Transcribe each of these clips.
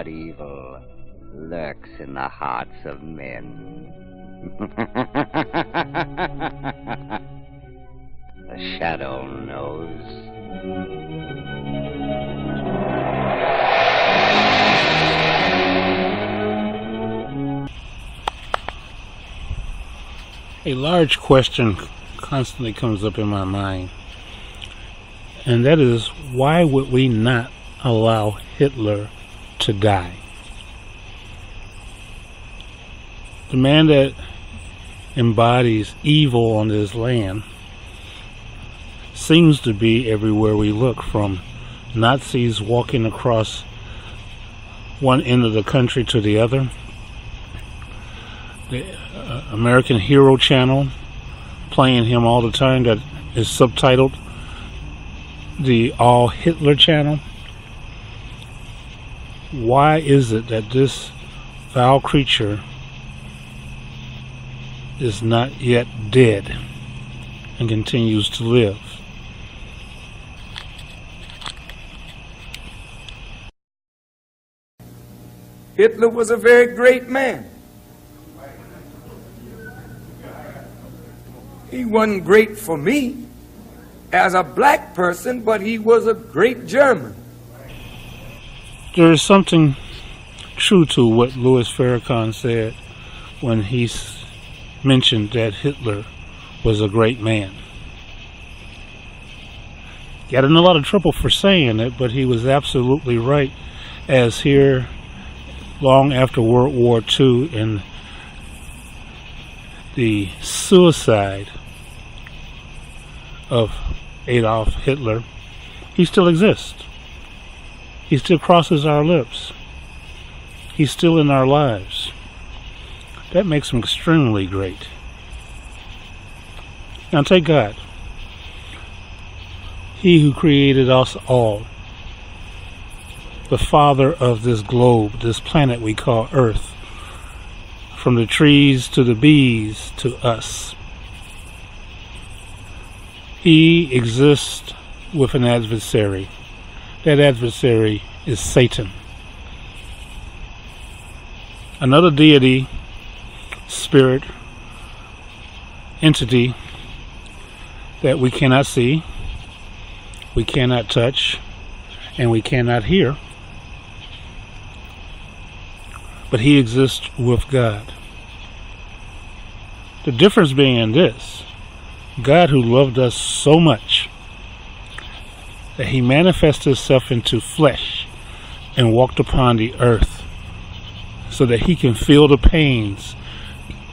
but evil lurks in the hearts of men. The shadow knows. A large question constantly comes up in my mind, and that is, why would we not allow Hitler to die? The man that embodies evil on this land seems to be everywhere we look, from Nazis walking across one end of the country to the other, the American Hero channel playing him all the time, that is subtitled the All Hitler channel. Why is it that this foul creature is not yet dead and continues to live? Hitler was a very great man. He wasn't great for me as a black person, but he was a great German. There is something true to what Louis Farrakhan said when he mentioned that Hitler was a great man. Got in a lot of trouble for saying it, but he was absolutely right, as here long after World War II and the suicide of Adolf Hitler, he still exists. He still crosses our lips. He's still in our lives. That makes him extremely great. Now take God. He who created us all, the father of this globe, this planet we call Earth, from the trees to the bees to us. He exists with an adversary. That adversary is Satan. Another deity, spirit, entity that we cannot see, we cannot touch, and we cannot hear. But he exists with God. The difference being this: God, who loved us so much that he manifested himself into flesh and walked upon the earth so that he can feel the pains,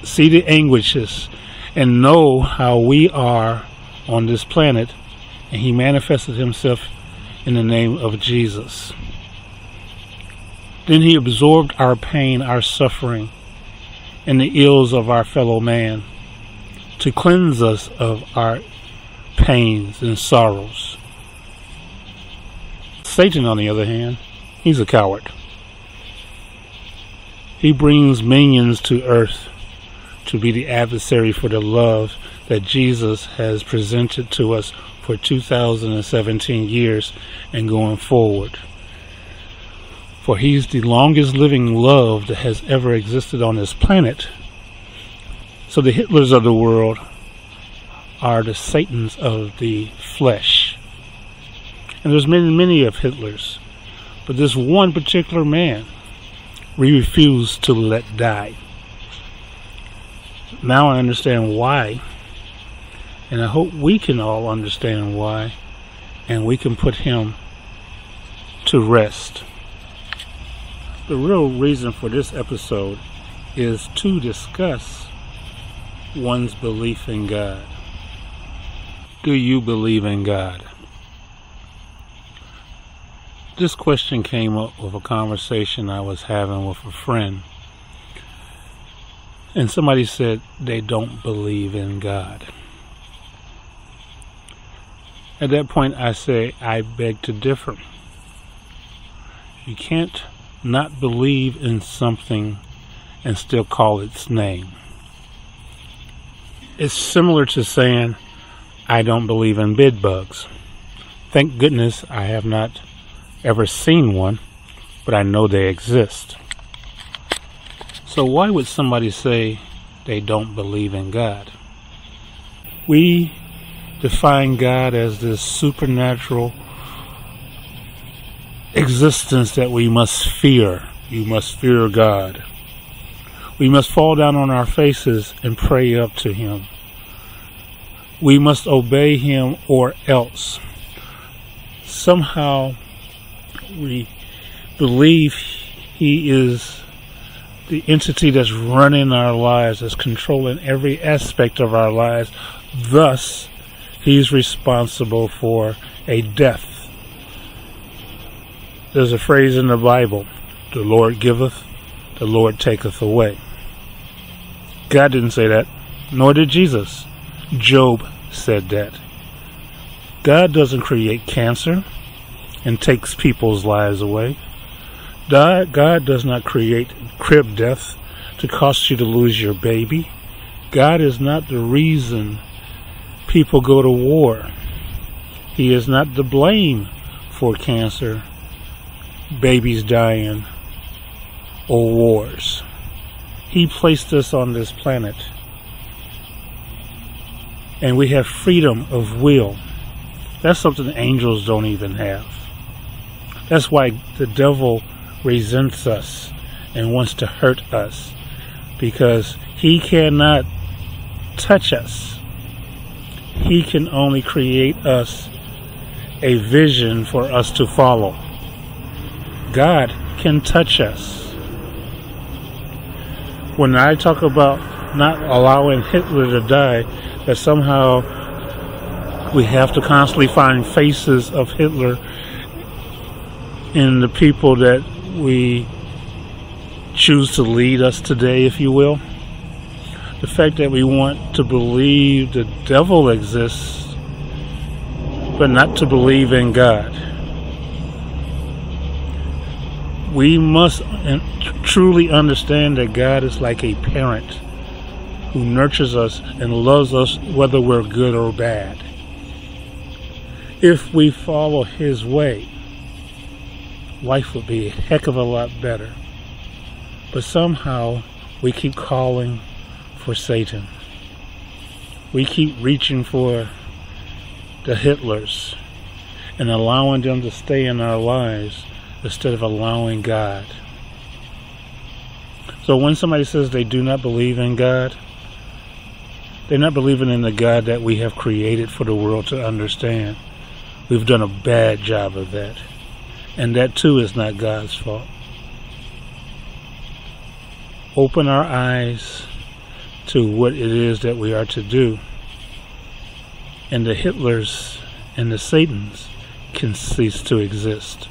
see the anguishes, and know how we are on this planet, and he manifested himself in the name of Jesus. Then he absorbed our pain, our suffering, and the ills of our fellow man, to cleanse us of our pains and sorrows. Satan, on the other hand, he's a coward. He brings minions to earth to be the adversary for the love that Jesus has presented to us for 2017 years and going forward. For he's the longest living love that has ever existed on this planet. So the Hitlers of the world are the Satans of the flesh. And there's many of Hitlers. But this one particular man, we refuse to let die. Now I understand why. And I hope we can all understand why. And we can put him to rest. The real reason for this episode is to discuss one's belief in God. Do you believe in God? This question came up with a conversation I was having with a friend. And somebody said they don't believe in God. At that point I say, I beg to differ. You can't not believe in something and still call its name. It's similar to saying, I don't believe in bed bugs. Thank goodness I have not ever seen one, but I know they exist. So why would somebody say they don't believe in God? We define God as this supernatural existence that we must fear. You must fear God. We must fall down on our faces and pray up to Him. We must obey Him or else. Somehow we believe He is the entity that's running our lives, that's controlling every aspect of our lives. Thus, He's responsible for a death. There's a phrase in the Bible, the Lord giveth, the Lord taketh away. God didn't say that, nor did Jesus. Job said that. God doesn't create cancer and takes people's lives away. God does not create crib death to cause you to lose your baby. God is not the reason people go to war. He is not to blame for cancer, babies dying, or wars. He placed us on this planet, and we have freedom of will. That's something angels don't even have. That's why the devil resents us and wants to hurt us, because he cannot touch us. He can only create us a vision for us to follow. God can touch us. When I talk about not allowing Hitler to die, that somehow we have to constantly find faces of Hitler in the people that we choose to lead us today, if you will. The fact that we want to believe the devil exists, but not to believe in God. We must truly understand that God is like a parent who nurtures us and loves us whether we're good or bad. If we follow His way, life would be a heck of a lot better. But somehow we keep calling for Satan. We keep reaching for the Hitlers and allowing them to stay in our lives instead of allowing God. So when somebody says they do not believe in God, they're not believing in the God that we have created for the world to understand. We've done a bad job of that. And that too is not God's fault. Open our eyes to what it is that we are to do, and the Hitlers and the Satans can cease to exist.